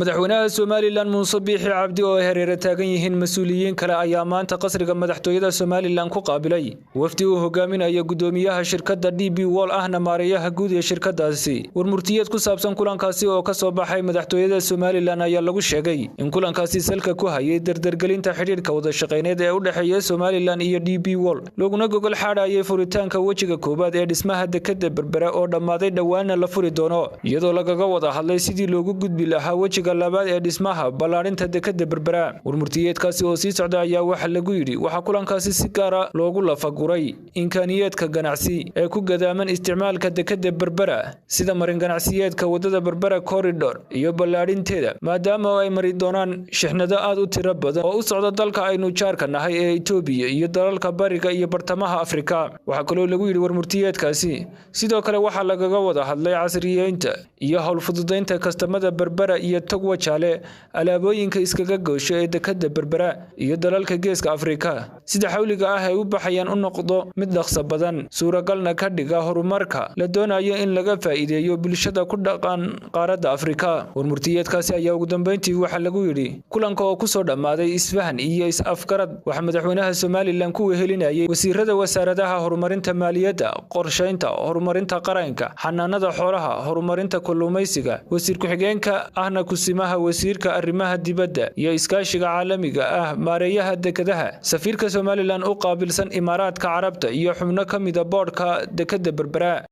Madaxweynaha Somaliland Muuse Biixi Cabdi oo hareerada taagan yihiin mas'uuliyiin kale ayaa maanta qasriga madaxtooyada Somaliland ku qaabilay wafti uu hogaaminayo gudoomiyaha shirkada DB Wall ahna maareeyaha guud ee shirkadaasi warmurtiyeed ku saabsan kulankaasi oo ka soo baxay madaxtooyada Somaliland ayaa lagu sheegay in kulankaasi salka ku hayay dardargelinta xiriirka wada shaqeyneed ee u dhaxeeya Somaliland iyo DB Wall laguna gogol xaadayay furitaanka wajiga koobaad ee dhismaha dekada berbera oo dhamaaday dhawaana la furi doono iyadoo lagaga wada hadlay sidii loogu gudbi lahaa wajiga labaad ee dhismaha balaarinta dekada berbera warmurtiyeedkaasi oo sii socda ayaa waxa lagu yiri waxa kulankaasi si gaar ah loogu lafaguray imkaaniyaadka ganacsi ee ku gadaaman isticmaalka dekada berbera sida marin ganacsiyeedka wadada berbera corridor iyo balaarinteeda maadaama ay mari doonaan shixnado aad u tiro badan oo u socda dalka aynu jaarka nahay ee Itoobiya iyo dalalka bariga iyo bartamaha Afrika waxa kale oo lagu yiri warmurtiyeedkaasi sidoo kale waxa lagaga wada hadlay casriyeynta iyo hawl fududeynta kastamada berbera iyo wajale alaabooyinka iskaga goosho ee dekada berbera iyo dalalka geeska Afrika sida xawliga ah ay u baxayaan u noqdo mid dhaqso badan suuragalna ka dhiga horumarka la doonayo in laga faa'iideeyo bulshada ku dhaqan qaaradda Afrika warmurtiyeedkaasi ayaa ugu dambeyntii waxa lagu yiri kulanka oo ku soo dhamaaday isfahan iyo is-afgarad waxa madaxweynaha Somaliland ku wehelinayay wasiirada wasaaradaha horumarinta maaliyadda qorsheynta horumarinta qaranka xanaanada xoolaha horumarinta kalluumaysiga wasiir ku-xigeenka ahna kusimaha wasiirka arrimaha dibadda iyo iskaashiga caalamiga ah maareeyaha dekadaha safiirka Somaliland u qaabilsan Imaaraadka Carabta iyo xubno kamid ah boardka dekada berbera